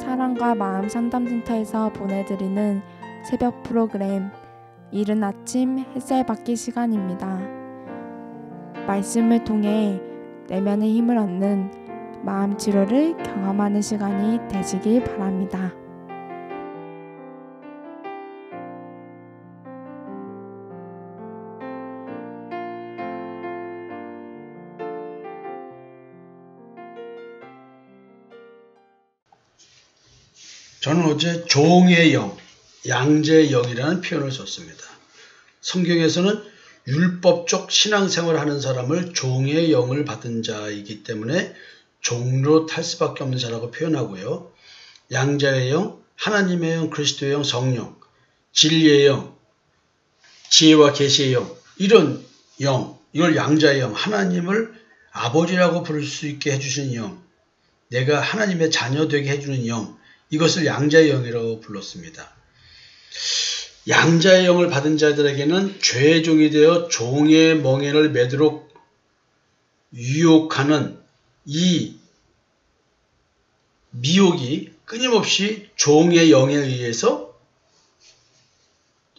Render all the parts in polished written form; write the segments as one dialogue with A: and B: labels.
A: 사랑과 마음 상담센터에서 보내드리는 새벽 프로그램 이른 아침 햇살 받기 시간입니다. 말씀을 통해 내면의 힘을 얻는 마음 치료를 경험하는 시간이 되시길 바랍니다.
B: 저는 어제 종의 영, 양자의 영이라는 표현을 썼습니다. 성경에서는 율법적 신앙생활을 하는 사람을 종의 영을 받은 자이기 때문에 종로 탈 수밖에 없는 자라고 표현하고요. 양자의 영, 하나님의 영, 그리스도의 영, 성령, 진리의 영, 지혜와 계시의 영, 이런 영, 이걸 양자의 영, 하나님을 아버지라고 부를 수 있게 해주시는 영, 내가 하나님의 자녀 되게 해주는 영, 이것을 양자의 영이라고 불렀습니다. 양자의 영을 받은 자들에게는 죄의 종이 되어 종의 멍에를 매도록 유혹하는 이 미혹이 끊임없이 종의 영에 의해서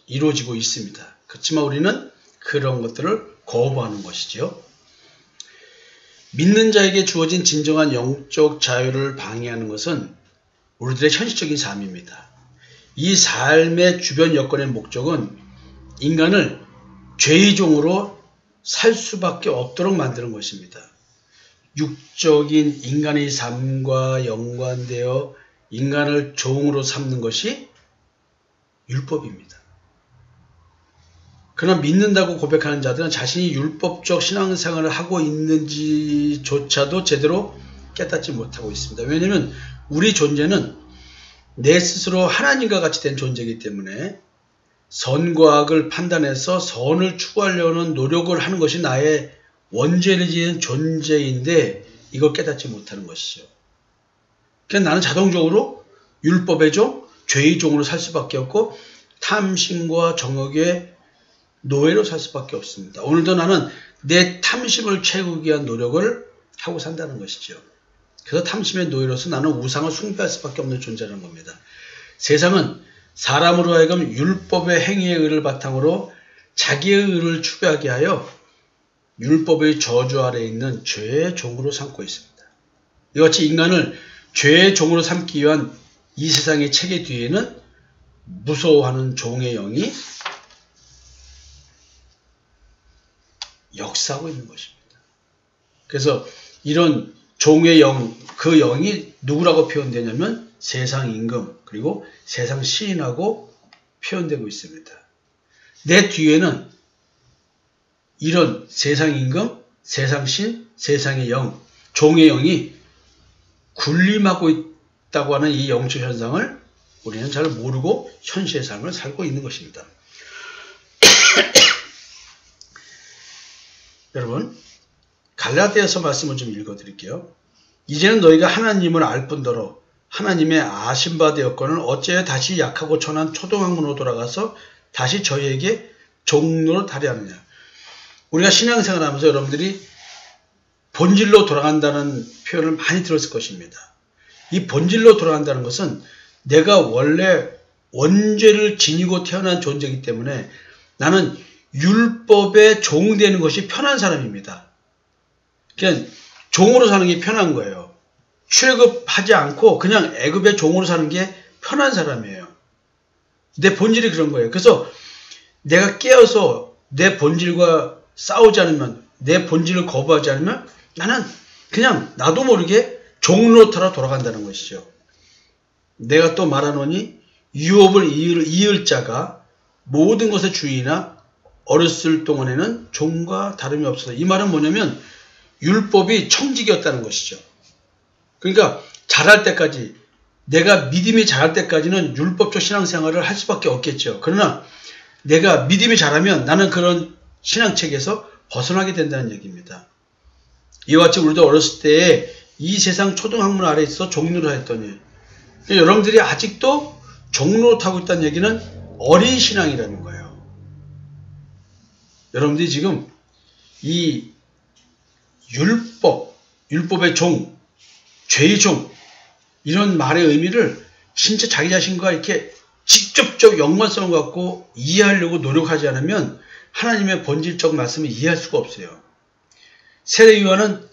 B: 이루어지고 있습니다. 그렇지만 우리는 그런 것들을 거부하는 것이죠. 믿는 자에게 주어진 진정한 영적 자유를 방해하는 것은 우리들의 현실적인 삶입니다. 이 삶의 주변 여건의 목적은 인간을 죄의 종으로 살 수밖에 없도록 만드는 것입니다. 육적인 인간의 삶과 연관되어 인간을 종으로 삼는 것이 율법입니다. 그러나 믿는다고 고백하는 자들은 자신이 율법적 신앙생활을 하고 있는지조차도 제대로 깨닫지 못하고 있습니다. 왜냐하면 우리 존재는 내 스스로 하나님과 같이 된 존재이기 때문에 선과 악을 판단해서 선을 추구하려는 노력을 하는 것이 나의 원죄를 존재인데 이걸 깨닫지 못하는 것이죠. 그러니까 나는 자동적으로 율법의 종, 죄의 종으로 살 수밖에 없고 탐심과 정욕의 노예로 살 수밖에 없습니다. 오늘도 나는 내 탐심을 채우기 위한 노력을 하고 산다는 것이죠. 그래서 탐심의 노예로서 나는 우상을 숭배할 수밖에 없는 존재라는 겁니다. 세상은 사람으로 하여금 율법의 행위의 의를 바탕으로 자기의 의를 추구하게 하여 율법의 저주 아래에 있는 죄의 종으로 삼고 있습니다. 이같이 인간을 죄의 종으로 삼기 위한 이 세상의 체계 뒤에는 무서워하는 종의 영이 역사하고 있는 것입니다. 그래서 이런 종의 영, 그 영이 누구라고 표현되냐면 세상 임금 그리고 세상 시인하고 표현되고 있습니다. 내 뒤에는 이런 세상 임금, 세상 신, 세상의 영, 종의 영이 군림하고 있다고 하는 이 영적 현상을 우리는 잘 모르고 현실의 삶을 살고 있는 것입니다. 여러분, 갈라디아서 말씀을 좀 읽어드릴게요. 이제는 너희가 하나님을 알 뿐더러 하나님의 아심바 되었거늘 어찌하여 다시 약하고 천한 초등학문으로 돌아가서 다시 저희에게 종로를 타려 하느냐. 우리가 신앙생활 하면서 여러분들이 본질로 돌아간다는 표현을 많이 들었을 것입니다. 이 본질로 돌아간다는 것은 내가 원래 원죄를 지니고 태어난 존재이기 때문에 나는 율법에 종되는 것이 편한 사람입니다. 그냥 종으로 사는 게 편한 거예요. 출애굽하지 않고 그냥 애굽의 종으로 사는 게 편한 사람이에요. 내 본질이 그런 거예요. 그래서 내가 깨어서 내 본질과 싸우지 않으면, 내 본질을 거부하지 않으면 나는 그냥 나도 모르게 종로타로 돌아간다는 것이죠. 내가 또 말하노니 유업을 이을 자가 모든 것의 주인이나 어렸을 동안에는 종과 다름이 없어서, 이 말은 뭐냐면 율법이 청직이었다는 것이죠. 그러니까 자랄 때까지, 내가 믿음이 자랄 때까지는 율법적 신앙생활을 할 수밖에 없겠죠. 그러나 내가 믿음이 자라면 나는 그런 신앙책에서 벗어나게 된다는 얘기입니다. 이와 같이 우리도 어렸을 때에 이 세상 초등학문 아래에 있어 종로를 했더니, 여러분들이 아직도 종로를 타고 있다는 얘기는 어린 신앙이라는 거예요. 여러분들이 지금 이 율법의 종, 죄의 종, 이런 말의 의미를 진짜 자기 자신과 이렇게 직접적 연관성을 갖고 이해하려고 노력하지 않으면 하나님의 본질적 말씀을 이해할 수가 없어요. 세례 요한은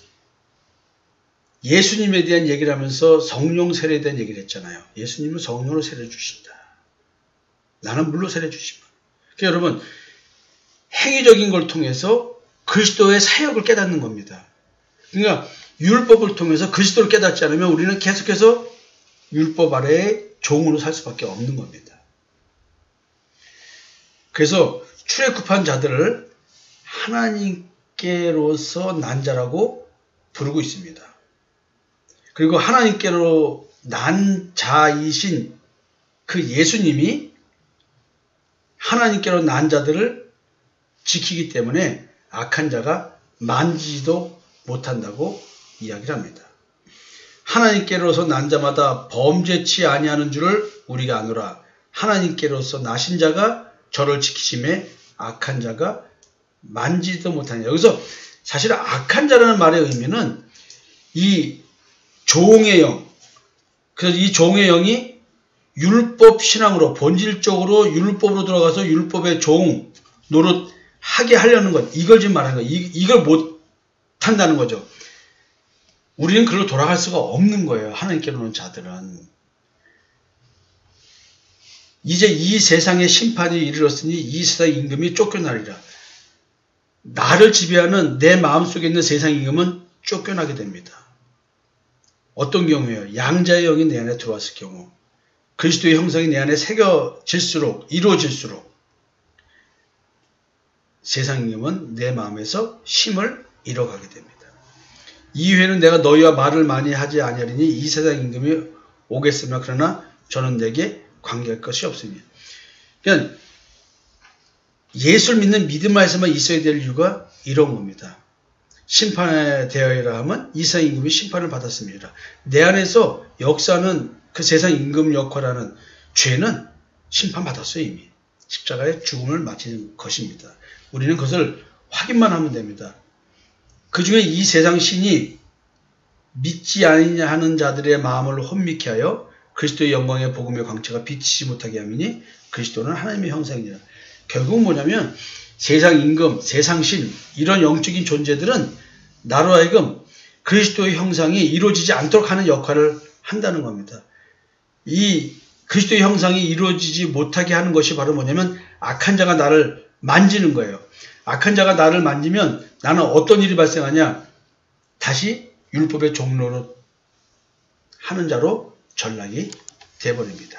B: 예수님에 대한 얘기를 하면서 성령 세례에 대한 얘기를 했잖아요. 예수님은 성령으로 세례 주신다. 나는 물로 세례 주시면. 그러니까 여러분, 행위적인 걸 통해서 그리스도의 사역을 깨닫는 겁니다. 그러니까 율법을 통해서 그리스도를 깨닫지 않으면 우리는 계속해서 율법 아래의 종으로 살 수밖에 없는 겁니다. 그래서 출애굽한 자들을 하나님께로서 난 자라고 부르고 있습니다. 그리고 하나님께로 난 자이신 그 예수님이 하나님께로 난 자들을 지키기 때문에 악한 자가 만지지도 못한다고 이야기를 합니다. 하나님께로서 난 자마다 범죄치 아니하는 줄을 우리가 아노라. 하나님께로서 나신 자가 저를 지키심에 악한 자가 만지지도 못하냐. 여기서 사실 악한 자라는 말의 의미는 이 종의 영, 그래서 이 종의 영이 율법 신앙으로 본질적으로 율법으로 들어가서 율법의 종 노릇 하게 하려는 것, 이걸 지금 말하는 거예요. 이걸 못 한다는 거죠. 우리는 그걸로 돌아갈 수가 없는 거예요. 하나님께로는 자들은. 이제 이 세상의 심판이 이르렀으니 이 세상의 임금이 쫓겨나리라. 나를 지배하는 내 마음속에 있는 세상 임금은 쫓겨나게 됩니다. 어떤 경우에요? 양자의 영이 내 안에 들어왔을 경우, 그리스도의 형상이 내 안에 새겨질수록, 이루어질수록 세상 임금은 내 마음에서 힘을 잃어가게 됩니다. 이후에는 내가 너희와 말을 많이 하지 아니하리니 이 세상 임금이 오겠으나 그러나 저는 내게 관계할 것이 없으니. 그러니까 예수를 믿는 믿음 안에서만 있어야 될 이유가 이런 겁니다. 심판에 대하여라 하면 이 세상 임금이 심판을 받았습니다. 내 안에서 역사는 그 세상 임금 역할하는 죄는 심판받았어요. 이미 십자가의 죽음을 마치는 것입니다. 우리는 그것을 확인만 하면 됩니다. 그 중에 이 세상 신이 믿지 아니냐 하는 자들의 마음을 혼미케 하여 그리스도의 영광의 복음의 광채가 비치지 못하게 함이니 그리스도는 하나님의 형상이니라. 결국 뭐냐면 세상 임금, 세상 신 이런 영적인 존재들은 나로 하여금 그리스도의 형상이 이루어지지 않도록 하는 역할을 한다는 겁니다. 이 그리스도의 형상이 이루어지지 못하게 하는 것이 바로 뭐냐면 악한 자가 나를 만지는 거예요. 악한 자가 나를 만지면 나는 어떤 일이 발생하냐? 다시 율법의 종로로 하는 자로 전락이 되어버립니다.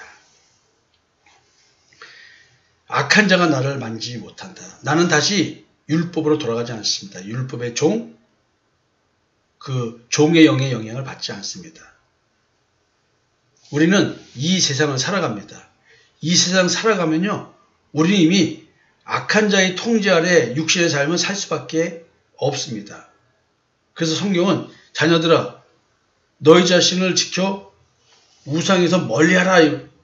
B: 악한 자가 나를 만지지 못한다. 나는 다시 율법으로 돌아가지 않습니다. 율법의 종, 그 종의 영의 영향을 받지 않습니다. 우리는 이 세상을 살아갑니다. 이 세상 살아가면요, 우리는 이미 악한 자의 통제 아래 육신의 삶을 살 수밖에 없습니다. 그래서 성경은 자녀들아 너희 자신을 지켜 우상에서 멀리하라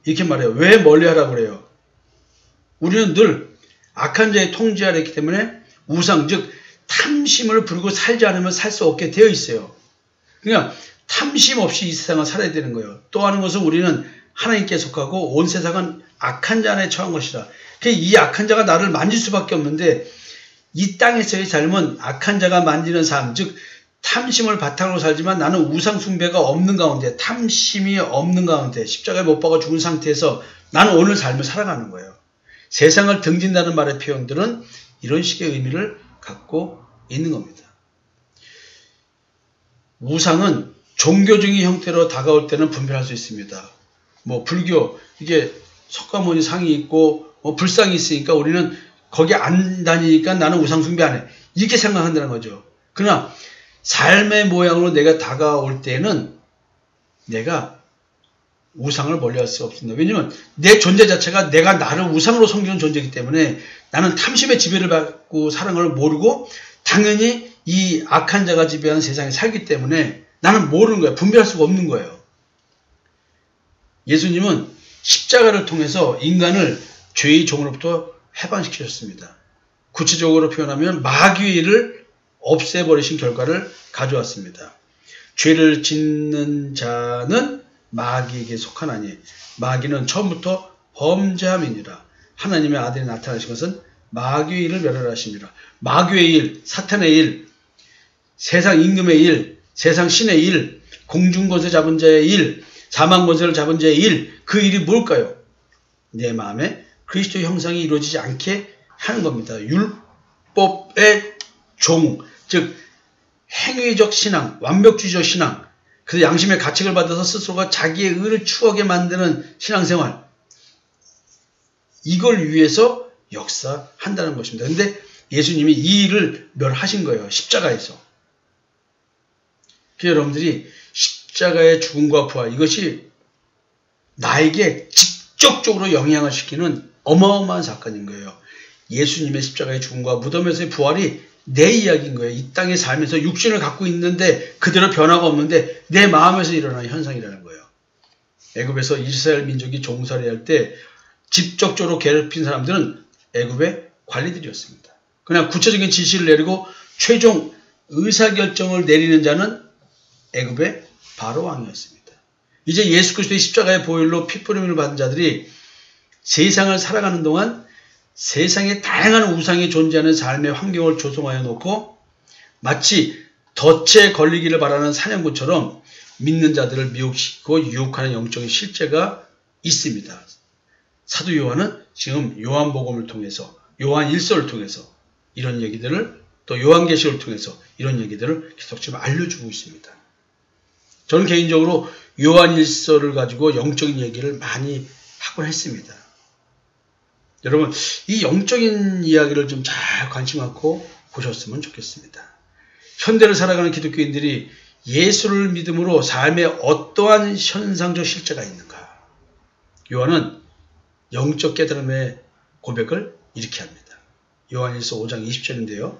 B: 이렇게 말해요. 왜 멀리하라고 그래요? 우리는 늘 악한 자의 통제 아래 있기 때문에 우상 즉 탐심을 부리고 살지 않으면 살 수 없게 되어 있어요. 그러니까 탐심 없이 이 세상을 살아야 되는 거예요. 또 하는 것은 우리는 하나님께 속하고 온 세상은 악한 자 안에 처한 것이다. 이 악한 자가 나를 만질 수밖에 없는데 이 땅에서의 삶은 악한 자가 만지는 삶, 즉 탐심을 바탕으로 살지만 나는 우상 숭배가 없는 가운데, 탐심이 없는 가운데 십자가에 못 박아 죽은 상태에서 나는 오늘 삶을 살아가는 거예요. 세상을 등진다는 말의 표현들은 이런 식의 의미를 갖고 있는 겁니다. 우상은 종교적인 형태로 다가올 때는 분별할 수 있습니다. 뭐 불교, 이게 석가모니 상이 있고 불상이 있으니까 우리는 거기 안 다니니까 나는 우상 숭배 안 해. 이렇게 생각한다는 거죠. 그러나 삶의 모양으로 내가 다가올 때는 내가 우상을 멀리할 수 없습니다. 왜냐하면 내 존재 자체가 내가 나를 우상으로 섬기는 존재이기 때문에 나는 탐심의 지배를 받고 사랑을 모르고 당연히 이 악한 자가 지배하는 세상에 살기 때문에 나는 모르는 거예요. 분별할 수가 없는 거예요. 예수님은 십자가를 통해서 인간을 죄의 종으로부터 해방시키셨습니다. 구체적으로 표현하면 마귀의 일을 없애버리신 결과를 가져왔습니다. 죄를 짓는 자는 마귀에게 속하나니 마귀는 처음부터 범죄함이니라. 하나님의 아들이 나타나신 것은 마귀의 일을 멸하심이라. 마귀의 일, 사탄의 일, 세상 임금의 일, 세상 신의 일, 공중권세 잡은 자의 일, 사망권세를 잡은 자의 일, 그 일이 뭘까요? 내 마음에 그리스도의 형상이 이루어지지 않게 하는 겁니다. 율법의 종, 즉 행위적 신앙, 완벽주의적 신앙, 그래서 양심의 가책을 받아서 스스로가 자기의 의를 추구하게 만드는 신앙생활, 이걸 위해서 역사한다는 것입니다. 근데 예수님이 이 일을 멸하신 거예요. 십자가에서. 그래서 여러분들이 십자가의 죽음과 부활, 이것이 나에게 직접적으로 영향을 시키는 어마어마한 사건인 거예요. 예수님의 십자가의 죽음과 무덤에서의 부활이 내 이야기인 거예요. 이 땅에 살면서 육신을 갖고 있는데 그대로 변화가 없는데 내 마음에서 일어나는 현상이라는 거예요. 애굽에서 이스라엘 민족이 종살이 할 때 직접적으로 괴롭힌 사람들은 애굽의 관리들이었습니다. 그냥 구체적인 지시를 내리고 최종 의사결정을 내리는 자는 애굽의 바로 왕이었습니다. 이제 예수 그리스도의 십자가의 보혈로 피뿌림을 받은 자들이 세상을 살아가는 동안 세상에 다양한 우상이 존재하는 삶의 환경을 조성하여 놓고 마치 덫에 걸리기를 바라는 사냥꾼처럼 믿는 자들을 미혹시키고 유혹하는 영적인 실제가 있습니다. 사도 요한은 지금 요한복음을 통해서, 요한 1서를 통해서 이런 얘기들을, 또 요한계시를 통해서 이런 얘기들을 계속 지금 알려주고 있습니다. 저는 개인적으로 요한 1서를 가지고 영적인 얘기를 많이 하곤 했습니다. 여러분, 이 영적인 이야기를 좀 잘 관심 갖고 보셨으면 좋겠습니다. 현대를 살아가는 기독교인들이 예수를 믿음으로 삶에 어떠한 현상적 실제가 있는가? 요한은 영적 깨달음의 고백을 이렇게 합니다. 요한일서 5장 20절인데요.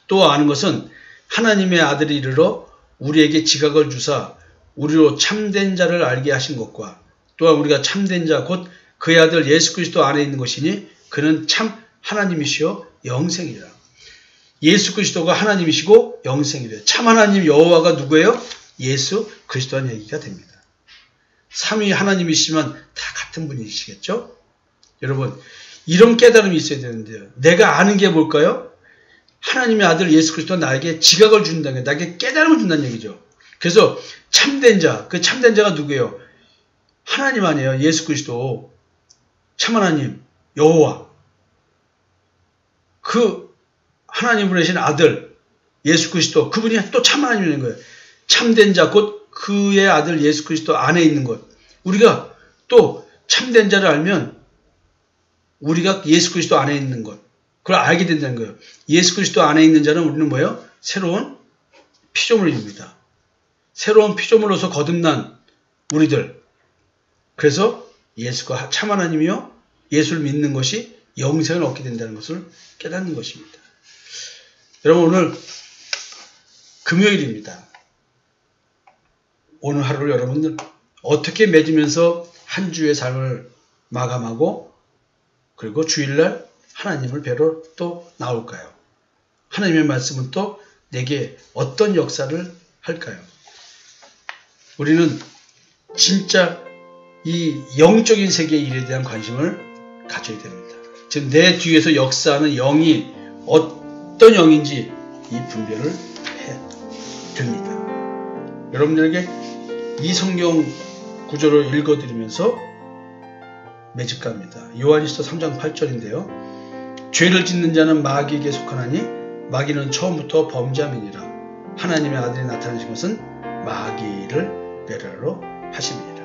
B: 또 아는 것은 하나님의 아들이 이르러 우리에게 지각을 주사 우리로 참된 자를 알게 하신 것과 또한 우리가 참된 자 곧 그의 아들 예수 그리스도 안에 있는 것이니 그는 참 하나님이시요 영생이라. 예수 그리스도가 하나님이시고 영생이래요. 참 하나님 여호와가 누구예요? 예수 그리스도라는 얘기가 됩니다. 삼위 하나님이시지만 다 같은 분이시겠죠? 여러분, 이런 깨달음이 있어야 되는데요. 내가 아는 게 뭘까요? 하나님의 아들 예수 그리스도가 나에게 지각을 준다는 게, 나에게 깨달음을 준다는 얘기죠. 그래서 참된 자, 그 참된 자가 누구예요? 하나님 아니에요. 예수 그리스도. 참 하나님, 여호와. 그 하나님 보내신 아들, 예수 그리스도. 그분이 또 참 하나님인 거예요. 참된 자, 곧 그의 아들 예수 그리스도 안에 있는 것. 우리가 또 참된 자를 알면 우리가 예수 그리스도 안에 있는 것, 그걸 알게 된다는 거예요. 예수 그리스도 안에 있는 자는 우리는 뭐예요? 새로운 피조물입니다. 새로운 피조물로서 거듭난 우리들. 그래서 예수가 참 하나님이요, 예수를 믿는 것이 영생을 얻게 된다는 것을 깨닫는 것입니다. 여러분, 오늘 금요일입니다. 오늘 하루를 여러분들 어떻게 맺으면서 한 주의 삶을 마감하고 그리고 주일날 하나님을 뵈러 또 나올까요? 하나님의 말씀은 또 내게 어떤 역사를 할까요? 우리는 진짜 이 영적인 세계의 일에 대한 관심을 가져야 됩니다. 즉 내 뒤에서 역사하는 영이 어떤 영인지 이 분별을 해야 됩니다. 여러분들에게 이 성경 구절을 읽어드리면서 매직갑니다. 요한일서 3장 8절인데요. 죄를 짓는 자는 마귀에게 속하나니 마귀는 처음부터 범죄함이니라. 하나님의 아들이 나타나신 것은 마귀를 멸하러 하심이니라.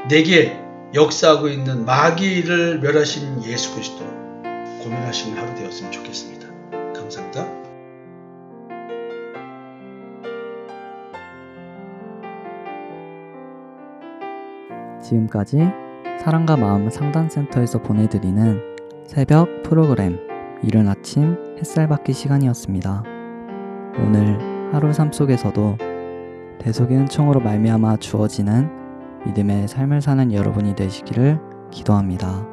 B: 내게 역사하고 있는 마귀를 멸하신 예수 그리스도 고민하시는 하루 되었으면 좋겠습니다. 감사합니다.
C: 지금까지 사랑과 마음 상담센터에서 보내드리는 새벽 프로그램 이른 아침 햇살 받기 시간이었습니다. 오늘 하루 삶 속에서도 대속의 은총으로 말미암아 주어지는 믿음의 삶을 사는 여러분이 되시기를 기도합니다.